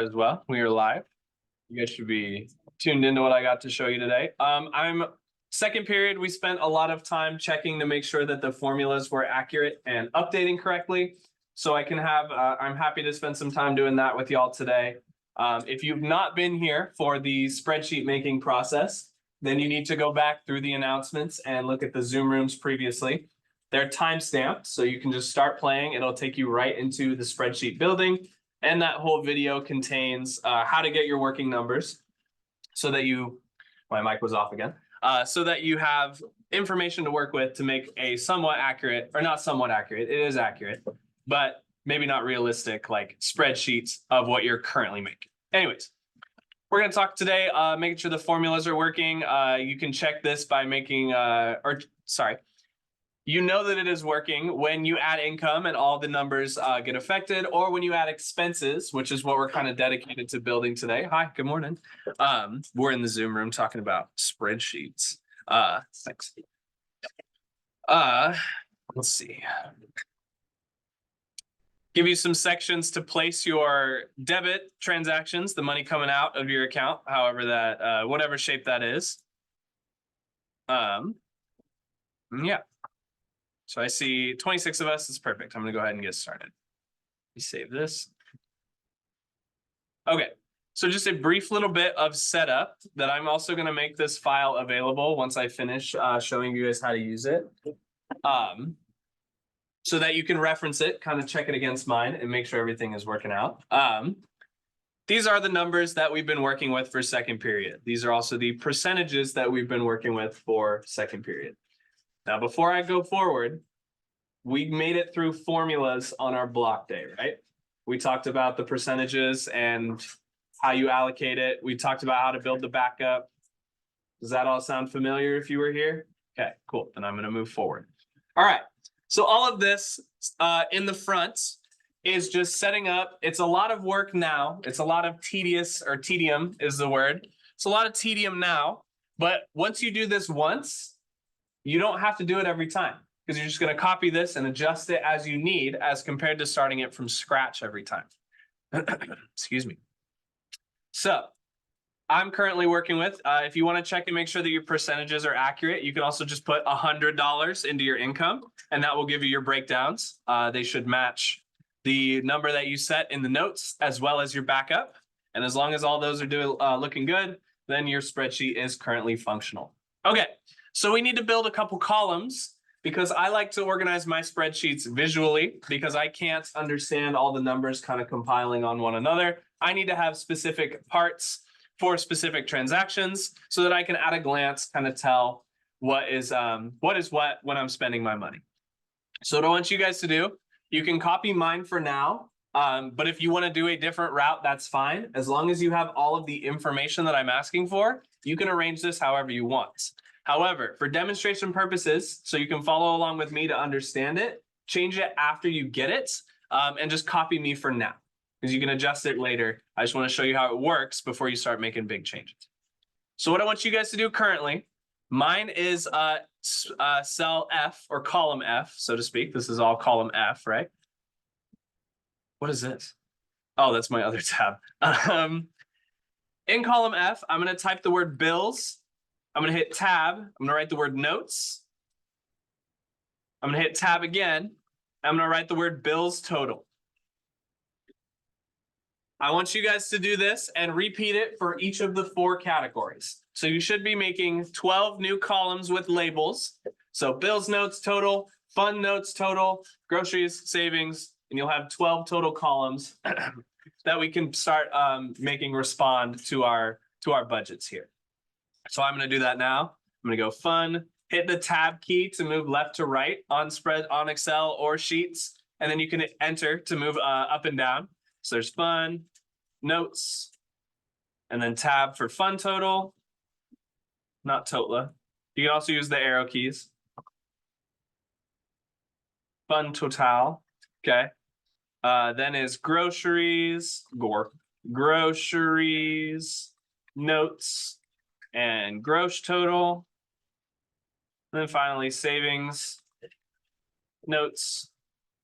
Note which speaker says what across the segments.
Speaker 1: as well. We are live. You guys should be tuned into what I got to show you today. I'm second period. We spent a lot of time checking to make sure that the formulas were accurate and updating correctly. So I can have, I'm happy to spend some time doing that with y'all today. If you've not been here for the spreadsheet making process, then you need to go back through the announcements and look at the Zoom rooms previously. They're time-stamped, so you can just start playing. It'll take you right into the spreadsheet building. And that whole video contains how to get your working numbers so that you, my mic was off again, so that you have information to work with to make a somewhat accurate, or not somewhat accurate, it is accurate, but maybe not realistic, like spreadsheets of what you're currently making. Anyways, we're going to talk today, making sure the formulas are working. You can check this by making, you know that it is working when you add income and all the numbers get affected, or when you add expenses, which is what we're kind of dedicated to building today. Hi, good morning. We're in the Zoom room talking about spreadsheets. Thanks. Let's see. Give you some sections to place your debit transactions, the money coming out of your account, however that, whatever shape that is. Yeah. So I see 26 of us. It's perfect. I'm going to go ahead and get started. Let me save this. Okay. So just a brief little bit of setup that I'm also going to make this file available once I finish showing you guys how to use it. So that you can reference it, kind of check it against mine and make sure everything is working out. These are the numbers that we've been working with for second period. These are also the percentages that we've been working with for second period. Now, before I go forward, we made it through formulas on our block day, right? We talked about the percentages and how you allocate it. We talked about how to build the backup. Does that all sound familiar if you were here? Okay, cool. Then I'm going to move forward. All right. So all of this in the front is just setting up. It's a lot of work now. It's a lot of tedium is the word. It's a lot of tedium now. But once you do this once, you don't have to do it every time, because you're just going to copy this and adjust it as you need, as compared to starting it from scratch every time. Excuse me. So I'm currently working with, if you want to check and make sure that your percentages are accurate, you can also just put $100 into your income, and that will give you your breakdowns. They should match the number that you set in the notes as well as your backup. And as long as all those are looking good, then your spreadsheet is currently functional. Okay. So we need to build a couple columns, because I like to organize my spreadsheets visually, because I can't understand all the numbers kind of compiling on one another. I need to have specific parts for specific transactions so that I can at a glance kind of tell what is what when I'm spending my money. So what I want you guys to do, you can copy mine for now. But if you want to do a different route, that's fine. As long as you have all of the information that I'm asking for, you can arrange this however you want. However, for demonstration purposes, so you can follow along with me to understand it, change it after you get it, and just copy me for now, because you can adjust it later. I just want to show you how it works before you start making big changes. So what I want you guys to do currently, mine is cell F, or column F, so to speak. This is all column F, right? What is this? Oh, that's my other tab. In column F, I'm going to type the word bills. I'm going to hit tab. I'm going to write the word notes. I'm going to hit tab again. I'm going to write the word bills total. I want you guys to do this and repeat it for each of the 4 categories. So you should be making 12 new columns with labels. So bills notes total, fund notes total, groceries, savings, and you'll have 12 total columns that we can start making respond to our budgets here. So I'm going to do that now. I'm going to go fun, hit the tab key to move left to right on Excel or Sheets, and then you can enter to move up and down. So there's fun, notes, and then tab for fun total, not total. You can also use the arrow keys. Fun total, okay. Then is groceries, groceries, notes, and gross total. And then finally savings, notes,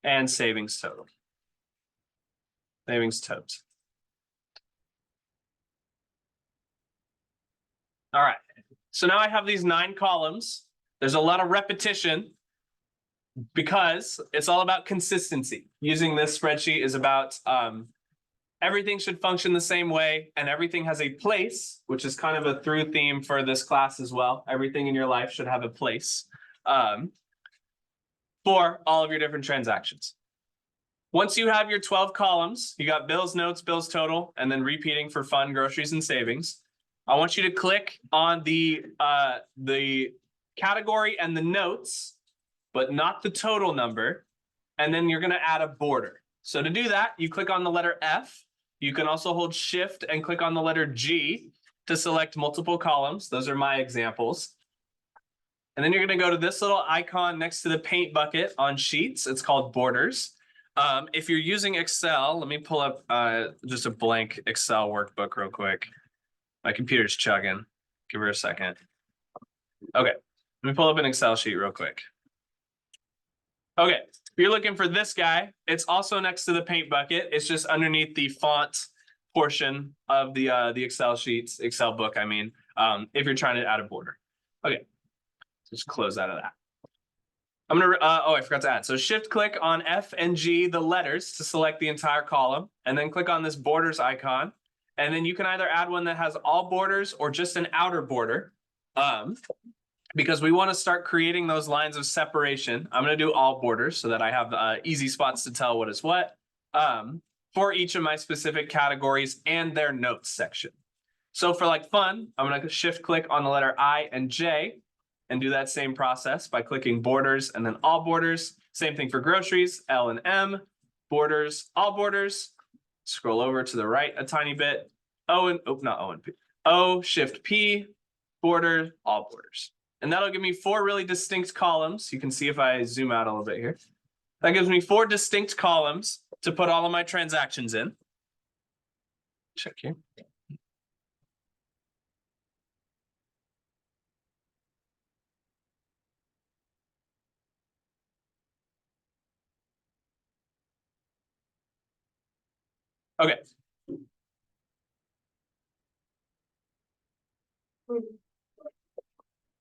Speaker 1: and savings total. Savings totes. All right. So now I have these 9 columns. There's a lot of repetition because it's all about consistency. Using this spreadsheet is about everything should function the same way, and everything has a place, which is kind of a through theme for this class as well. Everything in your life should have a place for all of your different transactions. Once you have your 12 columns, you got bills, notes, bills total, and then repeating for fun, groceries, and savings. I want you to click on the category and the notes, but not the total number. And then you're going to add a border. So to do that, you click on the letter F. You can also hold Shift and click on the letter G to select multiple columns. Those are my examples. And then you're going to go to this little icon next to the paint bucket on Sheets. It's called Borders. If you're using Excel, let me pull up just a blank Excel workbook real quick. My computer's chugging. Give her a second. Okay, let me pull up an Excel sheet real quick. Okay, if you're looking for this guy, it's also next to the paint bucket. It's just underneath the font portion of the Excel sheets, Excel book, I mean, if you're trying to add a border. Okay, just close out of that. I'm gonna, I forgot to add. So shift click on F and G, the letters, to select the entire column, and then click on this borders icon. And then you can either add one that has all borders or just an outer border. Because we want to start creating those lines of separation. I'm going to do all borders so that I have easy spots to tell what is what for each of my specific categories and their notes section. So for like fun, I'm going to shift click on the letter I and J and do that same process by clicking borders and then all borders. Same thing for groceries, L and M, borders, all borders. Scroll over to the right a tiny bit. Not O and P. O, shift P, border, all borders. And that'll give me 4 really distinct columns. You can see if I zoom out a little bit here. That gives me 4 distinct columns to put all of my transactions in. Check here. Okay.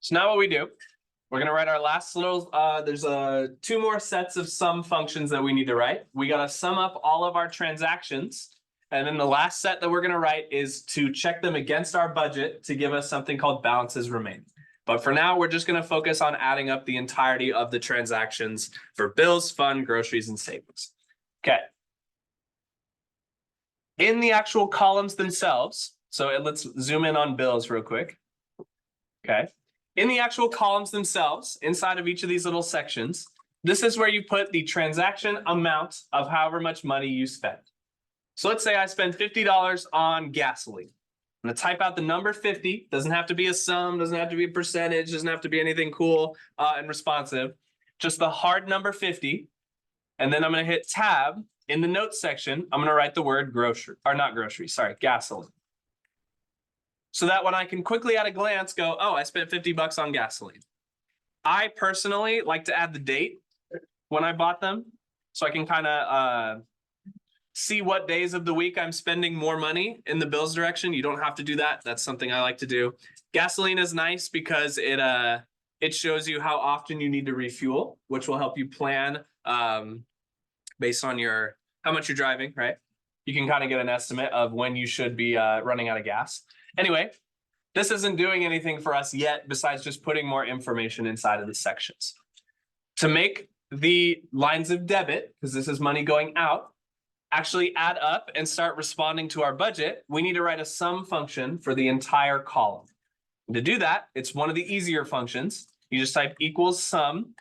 Speaker 1: So now what we do, we're going to write our last little, there's 2 more sets of sum functions that we need to write. We got to sum up all of our transactions. And then the last set that we're going to write is to check them against our budget to give us something called balances remaining. But for now, we're just going to focus on adding up the entirety of the transactions for bills, fun, groceries, and savings. Okay. In the actual columns themselves, so let's zoom in on bills real quick. Okay. In the actual columns themselves, inside of each of these little sections, this is where you put the transaction amount of however much money you spend. So let's say I spend $50 on gasoline. I'm going to type out the number 50. Doesn't have to be a sum, doesn't have to be a percentage, doesn't have to be anything cool and responsive. Just the hard number 50. And then I'm going to hit tab. In the notes section, I'm going to write the word grocery, or not grocery, sorry, gasoline. So that when I can quickly at a glance go, oh, I spent $50 on gasoline. I personally like to add the date when I bought them, so I can kind of see what days of the week I'm spending more money in the bills direction. You don't have to do that. That's something I like to do. Gasoline is nice because it shows you how often you need to refuel, which will help you plan based on how much you're driving, right? You can kind of get an estimate of when you should be running out of gas. Anyway, this isn't doing anything for us yet besides just putting more information inside of the sections. To make the lines of debit, because this is money going out, actually add up and start responding to our budget, we need to write a sum function for the entire column. And to do that, it's one of the easier functions. You just type equals sum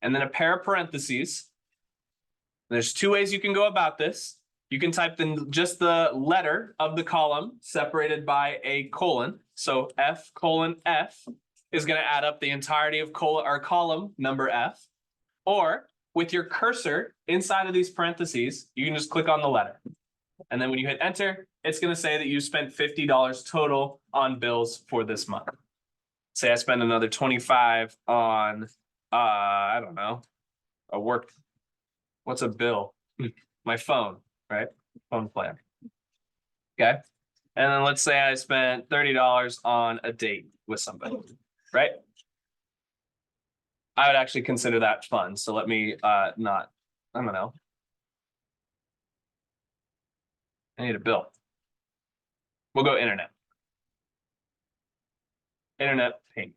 Speaker 1: and then a pair of parentheses. There's 2 ways you can go about this. You can type just the letter of the column separated by a colon. So F colon F is going to add up the entirety of column number F. Or with your cursor inside of these parentheses, you can just click on the letter. And then when you hit enter, it's going to say that you spent $50 total on bills for this month. Say I spend another $25 on, I don't know, what's a bill? My phone. Right? Phone plan. Okay. And then let's say I spent $30 on a date with somebody, right? I would actually consider that fun. So let me not, I don't know. I need a bill. We'll go internet. Internet payment.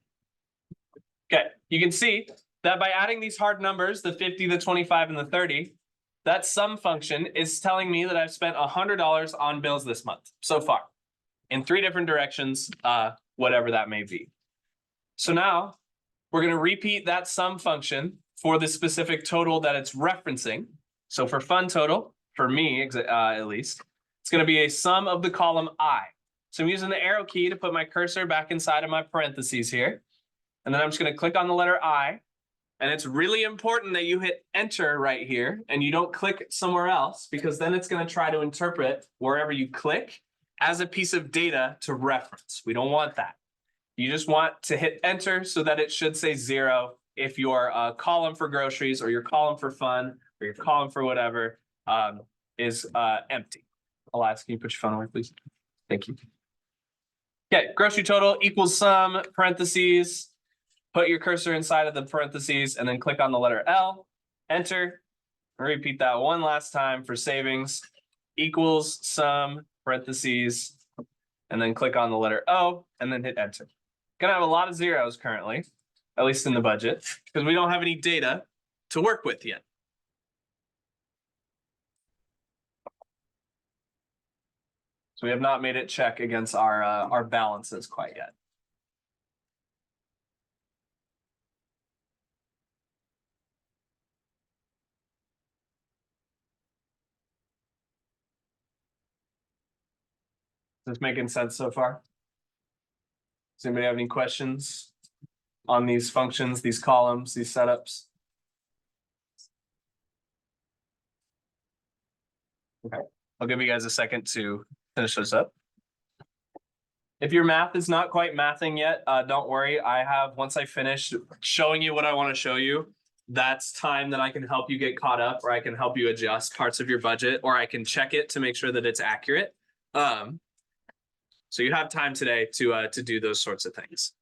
Speaker 1: Okay, you can see that by adding these hard numbers, the 50, the 25, and the 30, that sum function is telling me that I've spent $100 on bills this month so far in 3 different directions, whatever that may be. So now we're going to repeat that sum function for the specific total that it's referencing. So for fun total, for me at least, it's going to be a sum of the column I. So I'm using the arrow key to put my cursor back inside of my parentheses here. And then I'm just going to click on the letter I. And it's really important that you hit enter right here and you don't click somewhere else, because then it's going to try to interpret wherever you click as a piece of data to reference. We don't want that. You just want to hit enter so that it should say 0 if your column for groceries or your column for fun or your column for whatever is empty. Elias, can you put your phone away, please? Thank you. Okay, grocery total equals sum, parentheses. Put your cursor inside of the parentheses and then click on the letter L, enter, repeat that one last time for savings, equals sum, parentheses, and then click on the letter O and then hit enter. Gonna have a lot of zeros currently, at least in the budget, because we don't have any data to work with yet. So we have not made it check against our balances quite yet. Is this making sense so far? Does anybody have any questions on these functions, these columns, these setups? Okay, I'll give you guys a second to finish this up. If your math is not quite mathing yet, don't worry. I have, once I finish showing you what I want to show you, that's time that I can help you get caught up, or I can help you adjust parts of your budget, or I can check it to make sure that it's accurate. So you have time today to do those sorts of things.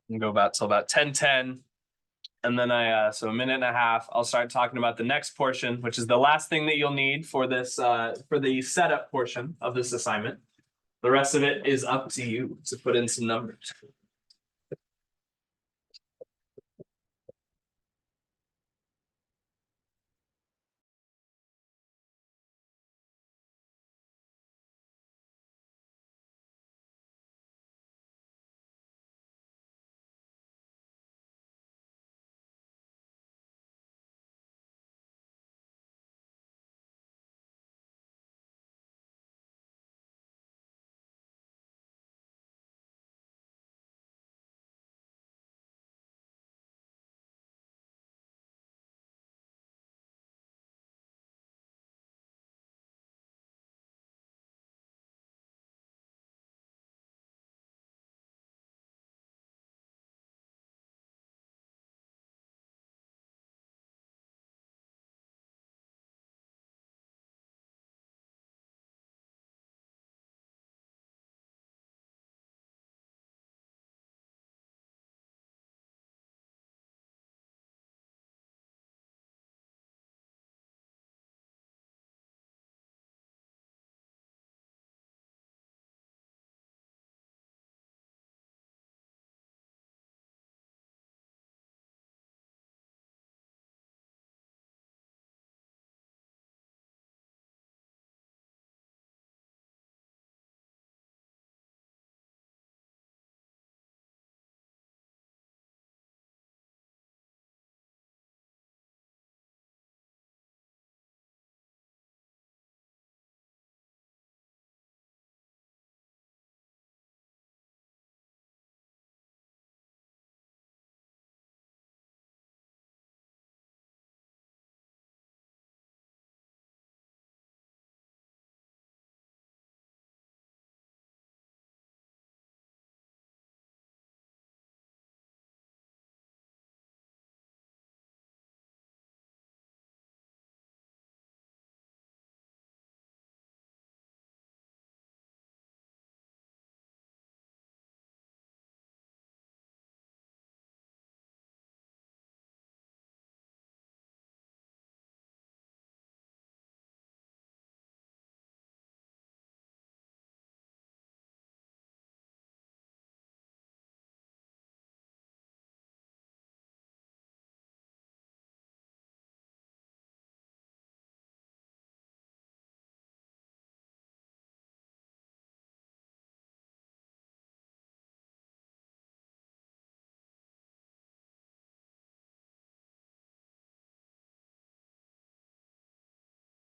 Speaker 1: And go about till about 10:10. And then so a minute and a half, I'll start talking about the next portion, which is the last thing that you'll need for this, for the setup portion of this assignment. The rest of it is up to you to put in some numbers.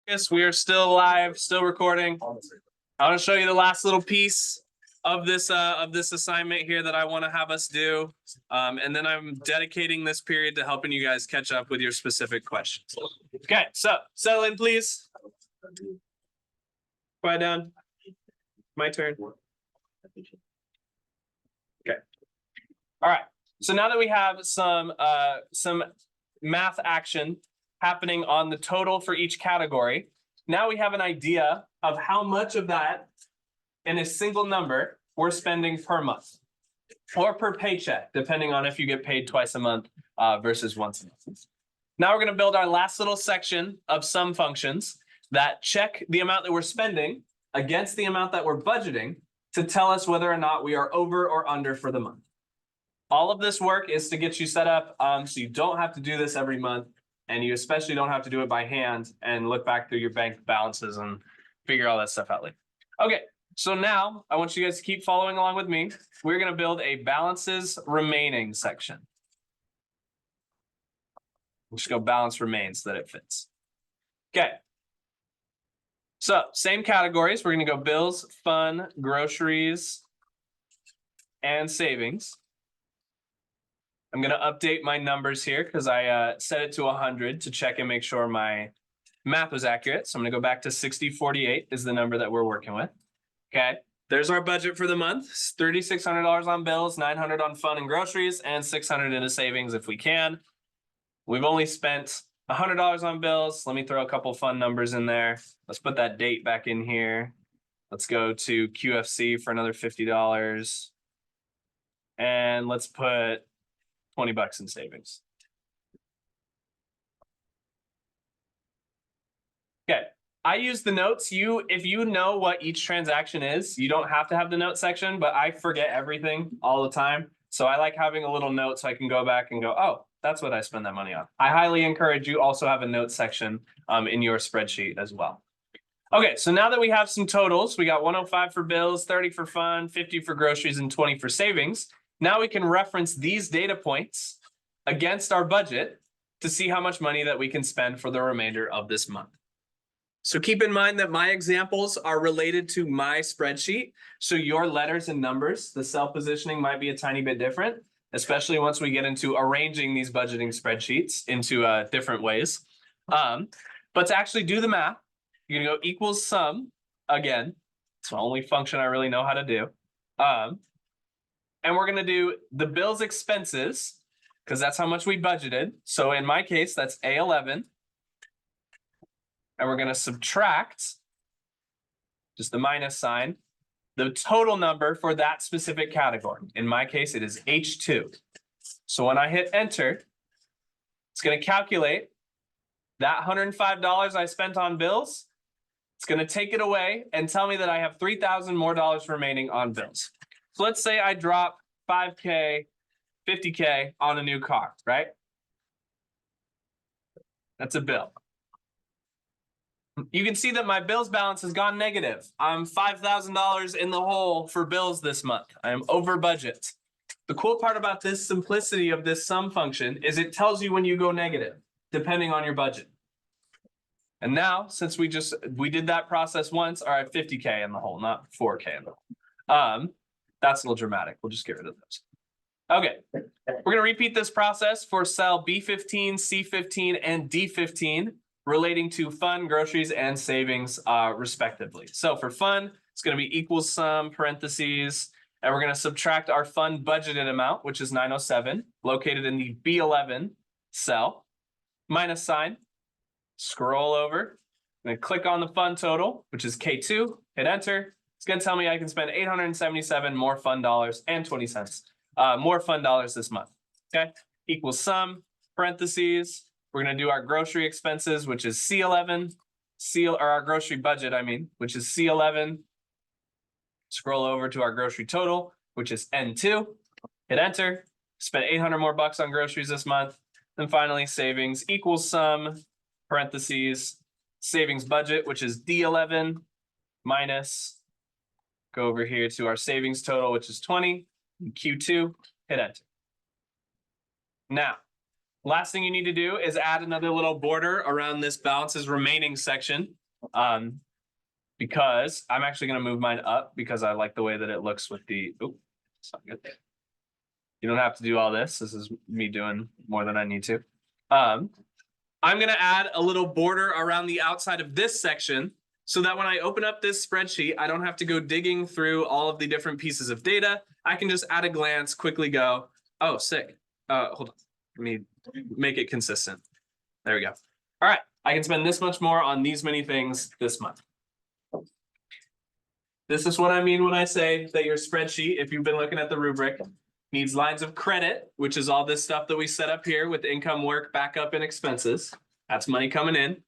Speaker 1: Yes, we are still live, still recording. I want to show you the last little piece of this assignment here that I want to have us do. And then I'm dedicating this period to helping you guys catch up with your specific questions. Okay, so settle in, please. Quiet down. My turn. Okay. All right. So now that we have some math action happening on the total for each category, now we have an idea of how much of that in a single number we're spending per month or per paycheck, depending on if you get paid twice a month versus once a month. Now we're going to build our last little section of sum functions that check the amount that we're spending against the amount that we're budgeting to tell us whether or not we are over or under for the month. All of this work is to get you set up so you don't have to do this every month, and you especially don't have to do it by hand and look back through your bank balances and figure all that stuff out later. Okay, so now I want you guys to keep following along with me. We're going to build a balances remaining section. We'll just go balance remains so that it fits. Okay. So same categories. We're going to go bills, fun, groceries, and savings. I'm going to update my numbers here because I set it to 100 to check and make sure my math was accurate. So I'm going to go back to 6048 is the number that we're working with. Okay. There's our budget for the month. It's $3,600 on bills, $900 on fun and groceries, and $600 into savings if we can. We've only spent $100 on bills. Let me throw a couple fun numbers in there. Let's put that date back in here. Let's go to QFC for another $50. And let's put $20 in savings. Okay, I use the notes. If you know what each transaction is, you don't have to have the note section, but I forget everything all the time. So I like having a little note so I can go back and go, oh, that's what I spend that money on. I highly encourage you also have a note section in your spreadsheet as well. Okay, so now that we have some totals, we got 105 for bills, 30 for fun, 50 for groceries, and 20 for savings. Now we can reference these data points against our budget to see how much money that we can spend for the remainder of this month. So keep in mind that my examples are related to my spreadsheet. So your letters and numbers, the cell positioning might be a tiny bit different, especially once we get into arranging these budgeting spreadsheets into different ways. But to actually do the math, you're gonna go equals sum again. It's the only function I really know how to do. And we're gonna do the bills expenses because that's how much we budgeted. So in my case, that's A11. And we're going to subtract, just the minus sign, the total number for that specific category. In my case, it is H2. So when I hit enter, it's going to calculate that $105 I spent on bills. It's going to take it away and tell me that I have $3,000 more remaining on bills. So let's say I drop $5K, $50K on a new car, right? That's a bill. You can see that my bills balance has gone negative. I'm $5,000 in the hole for bills this month. I am over budget. The cool part about this simplicity of this sum function is it tells you when you go negative, depending on your budget. And now, since we did that process once, all right, 50K in the hole, not 4K in the hole. That's a little dramatic. We'll just get rid of those. Okay, we're going to repeat this process for cell B15, C15, and D15. Relating to fun, groceries, and savings, respectively. So for fun, it's going to be equals sum, parentheses, and we're going to subtract our fun budgeted amount, which is 907, located in the B11 cell, minus sign, scroll over, and then click on the fun total, which is K2, hit enter. It's going to tell me I can spend $877 more fun dollars and 20 cents, more fun dollars this month. Okay, equals sum, parentheses. We're going to do our grocery expenses, which is C11, or our grocery budget, which is C11. Scroll over to our grocery total, which is N2. Hit enter. Spent $800 more on groceries this month. Then finally, savings equals sum, parentheses, savings budget, which is D11 minus, go over here to our savings total, which is 20, and Q2, hit enter. Now, Last thing you need to do is add another little border around this balances remaining section. Because I'm actually going to move mine up because I like the way that it looks with the, oh, it's not good. You don't have to do all this. This is me doing more than I need to. I'm going to add a little border around the outside of this section so that when I open up this spreadsheet, I don't have to go digging through all of the different pieces of data. I can just at a glance quickly go, oh, sick. Hold on. Let me make it consistent. There we go. All right. I can spend this much more on these many things this month. This is what I mean when I say that your spreadsheet, if you've been looking at the rubric, needs lines of credit, which is all this stuff that we set up here with income, work, backup, and expenses. That's money coming in.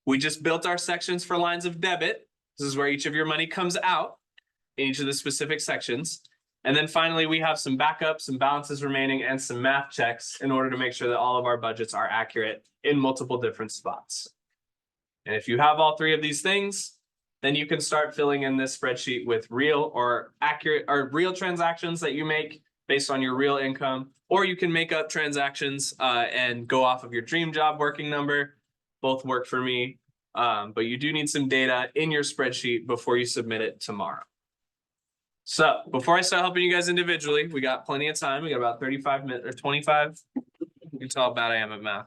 Speaker 1: We just built our sections for lines of debit. This is where each of your money comes out in each of the specific sections. And then finally, we have some backups, some balances remaining, and some math checks in order to make sure that all of our budgets are accurate in multiple different spots. And if you have all three of these things, then you can start filling in this spreadsheet with real or accurate or real transactions that you make based on your real income, or you can make up transactions and go off of your dream job working number. Both work for me, but you do need some data in your spreadsheet before you submit it tomorrow. So before I start helping you guys individually, we got plenty of time. We got about 35 minutes or 25. You can tell how bad I am at math.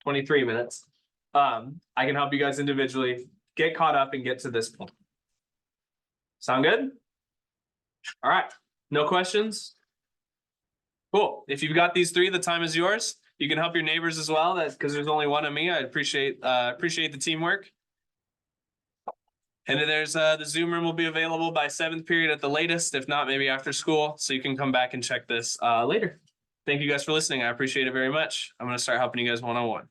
Speaker 1: 23 minutes. I can help you guys individually get caught up and get to this point. Sound good? All right. No questions? Cool. If you've got these three, the time is yours. You can help your neighbors as well. That's because there's only one of me. I appreciate the teamwork. And there's the Zoom room will be available by 7th period at the latest, if not maybe after school. So you can come back and check this later. Thank you guys for listening. I appreciate it very much. I'm going to start helping you guys one-on-one.